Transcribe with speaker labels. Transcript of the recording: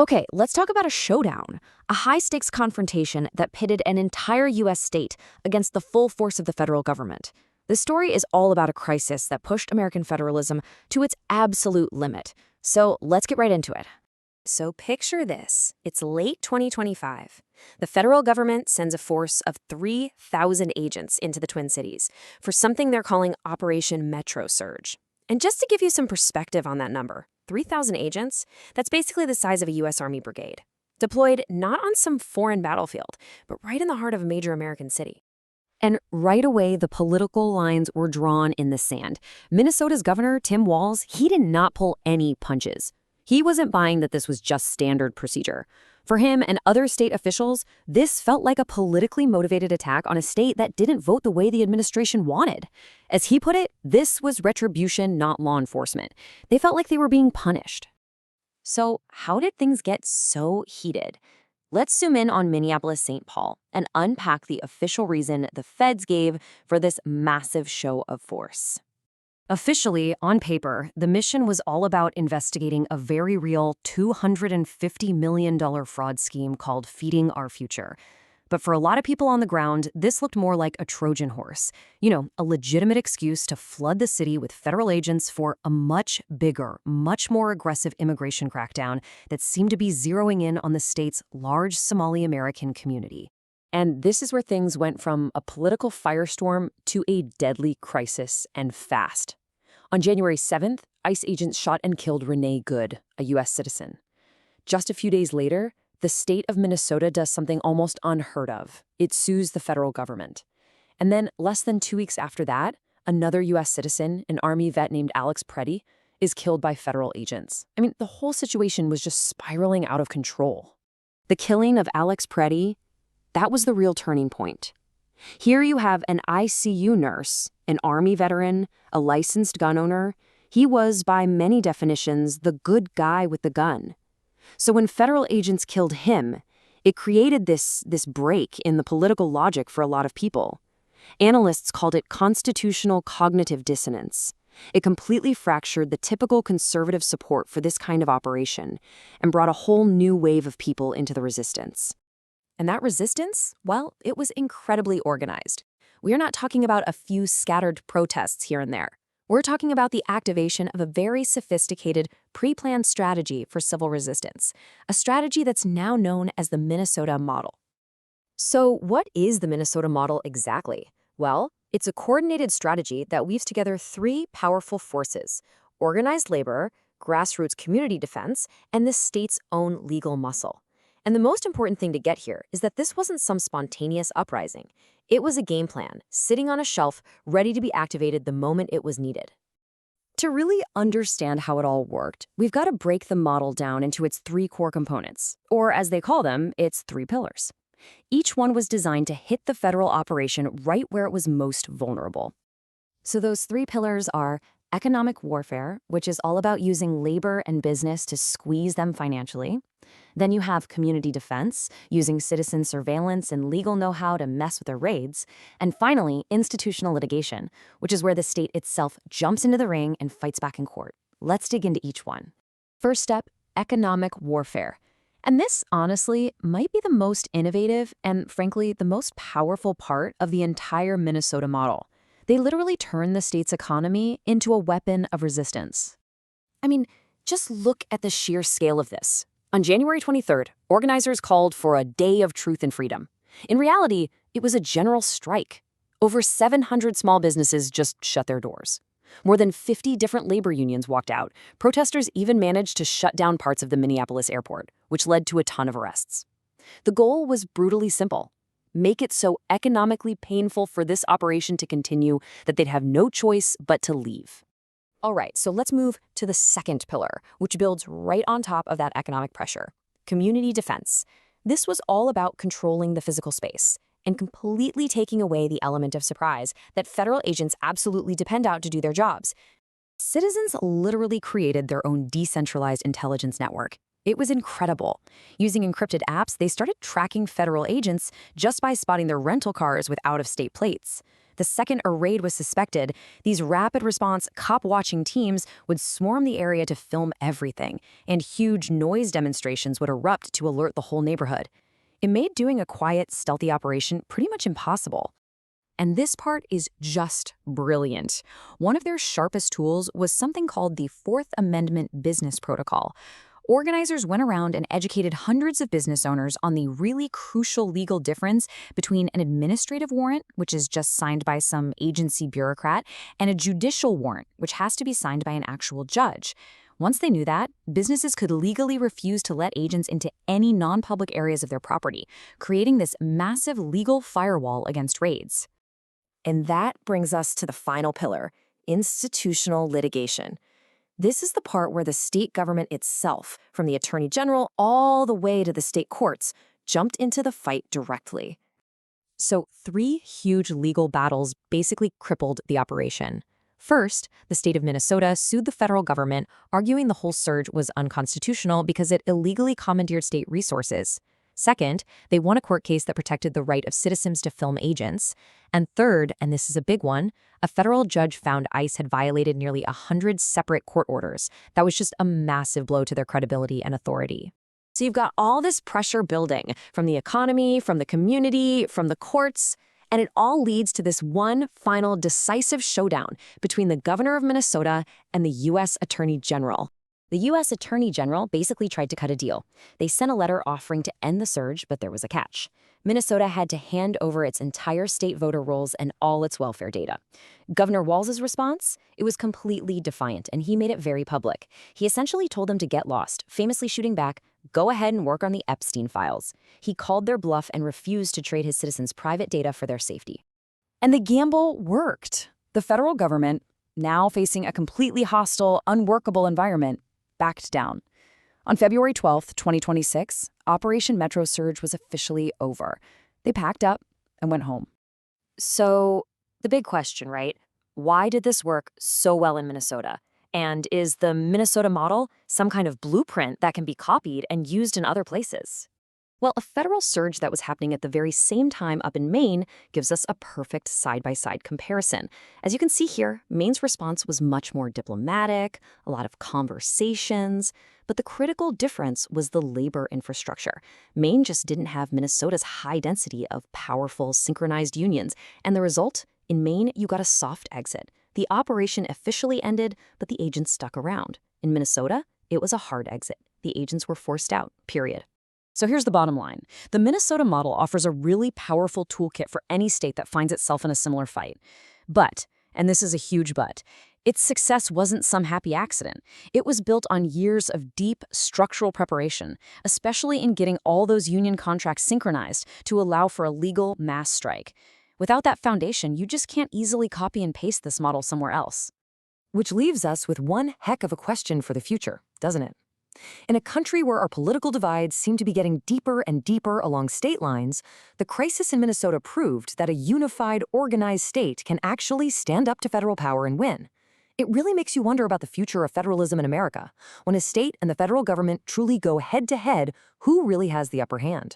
Speaker 1: Okay, let's talk about a showdown, a high-stakes confrontation that pitted an entire U.S. state against the full force of the federal government. The story is all about a crisis that pushed American federalism to its absolute limit. So let's get right into it. So picture this. It's late 2025. The federal government sends a force of 3,000 agents into the Twin Cities for something they're calling Operation Metro Surge. And just to give you some perspective on that number, 3,000 agents, that's basically the size of a U.S. Army brigade, deployed not on some foreign battlefield, but right in the heart of a major American city. And right away, the political lines were drawn in the sand. Minnesota's governor, Tim Walz, he did not pull any punches. He wasn't buying that this was just standard procedure. For him and other state officials, this felt like a politically motivated attack on a state that didn't vote the way the administration wanted. As he put it, this was retribution, not law enforcement. They felt like they were being punished. So how did things get so heated? Let's zoom in on Minneapolis-St. Paul and unpack the official reason the feds gave for this massive show of force. Officially, on paper, the mission was all about investigating a very real $250 million fraud scheme called Feeding Our Future. But for a lot of people on the ground, this looked more like a Trojan horse. A legitimate excuse to flood the city with federal agents for a much bigger, much more aggressive immigration crackdown that seemed to be zeroing in on the state's large Somali American community. And this is where things went from a political firestorm to a deadly crisis, and fast. On January 7th, ICE agents shot and killed Renee Good, a U.S. citizen. Just a few days later, the state of Minnesota does something almost unheard of. It sues the federal government. And then, less than 2 weeks after that, another U.S. citizen, an Army vet named Alex Preddy, is killed by federal agents. The whole situation was just spiraling out of control. The killing of Alex Preddy, that was the real turning point. Here you have an ICU nurse, an Army veteran, a licensed gun owner. He was, by many definitions, the good guy with the gun. So when federal agents killed him, it created this break in the political logic for a lot of people. Analysts called it constitutional cognitive dissonance. It completely fractured the typical conservative support for this kind of operation and brought a whole new wave of people into the resistance. And that resistance, well, it was incredibly organized. We're not talking about a few scattered protests here and there. We're talking about the activation of a very sophisticated, pre-planned strategy for civil resistance, a strategy that's now known as the Minnesota model. So what is the Minnesota model exactly? Well, it's a coordinated strategy that weaves together three powerful forces: organized labor, grassroots community defense, and the state's own legal muscle. And the most important thing to get here is that this wasn't some spontaneous uprising. It was a game plan, sitting on a shelf, ready to be activated the moment it was needed. To really understand how it all worked, we've got to break the model down into its three core components, or as they call them, its three pillars. Each one was designed to hit the federal operation right where it was most vulnerable. So those three pillars are economic warfare, which is all about using labor and business to squeeze them financially. Then you have community defense, using citizen surveillance and legal know-how to mess with their raids. And finally, institutional litigation, which is where the state itself jumps into the ring and fights back in court. Let's dig into each one. First step, economic warfare. And this, honestly, might be the most innovative and, frankly, the most powerful part of the entire Minnesota model. They literally turn the state's economy into a weapon of resistance. Just look at the sheer scale of this. On January 23rd, organizers called for a day of truth and freedom. In reality, it was a general strike. Over 700 small businesses just shut their doors. More than 50 different labor unions walked out. Protesters even managed to shut down parts of the Minneapolis airport, which led to a ton of arrests. The goal was brutally simple: make it so economically painful for this operation to continue that they'd have no choice but to leave. All right, so let's move to the second pillar, which builds right on top of that economic pressure: community defense. This was all about controlling the physical space and completely taking away the element of surprise that federal agents absolutely depend on to do their jobs. Citizens literally created their own decentralized intelligence network. It was incredible. Using encrypted apps, they started tracking federal agents just by spotting their rental cars with out-of-state plates. The second a raid was suspected, these rapid response cop-watching teams would swarm the area to film everything, and huge noise demonstrations would erupt to alert the whole neighborhood. It made doing a quiet, stealthy operation pretty much impossible. And this part is just brilliant. One of their sharpest tools was something called the Fourth Amendment Business Protocol. Organizers went around and educated hundreds of business owners on the really crucial legal difference between an administrative warrant, which is just signed by some agency bureaucrat, and a judicial warrant, which has to be signed by an actual judge. Once they knew that, businesses could legally refuse to let agents into any non-public areas of their property, creating this massive legal firewall against raids. And that brings us to the final pillar, institutional litigation. This is the part where the state government itself, from the attorney general all the way to the state courts, jumped into the fight directly. So 3 huge legal battles basically crippled the operation. First, the state of Minnesota sued the federal government, arguing the whole surge was unconstitutional because it illegally commandeered state resources. Second, they won a court case that protected the right of citizens to film agents. And third, and this is a big one, a federal judge found ICE had violated nearly 100 separate court orders. That was just a massive blow to their credibility and authority. So you've got all this pressure building from the economy, from the community, from the courts, and it all leads to this one final decisive showdown between the governor of Minnesota and the U.S. Attorney General. The U.S. Attorney General basically tried to cut a deal. They sent a letter offering to end the surge, but there was a catch. Minnesota had to hand over its entire state voter rolls and all its welfare data. Governor Walz's response? It was completely defiant, and he made it very public. He essentially told them to get lost, famously shooting back, "Go ahead and work on the Epstein files." He called their bluff and refused to trade his citizens' private data for their safety. And the gamble worked. The federal government, now facing a completely hostile, unworkable environment, backed down. On February 12th, 2026, Operation Metro Surge was officially over. They packed up and went home. So, the big question, right? Why did this work so well in Minnesota? And is the Minnesota model some kind of blueprint that can be copied and used in other places? Well, a federal surge that was happening at the very same time up in Maine gives us a perfect side-by-side comparison. As you can see here, Maine's response was much more diplomatic, a lot of conversations, but the critical difference was the labor infrastructure. Maine just didn't have Minnesota's high density of powerful, synchronized unions, and the result? In Maine, you got a soft exit. The operation officially ended, but the agents stuck around. In Minnesota, it was a hard exit. The agents were forced out, period. So here's the bottom line. The Minnesota model offers a really powerful toolkit for any state that finds itself in a similar fight. But, and this is a huge but, its success wasn't some happy accident. It was built on years of deep structural preparation, especially in getting all those union contracts synchronized to allow for a legal mass strike. Without that foundation, you just can't easily copy and paste this model somewhere else. Which leaves us with one heck of a question for the future, doesn't it? In a country where our political divides seem to be getting deeper and deeper along state lines, the crisis in Minnesota proved that a unified, organized state can actually stand up to federal power and win. It really makes you wonder about the future of federalism in America. When a state and the federal government truly go head-to-head, who really has the upper hand?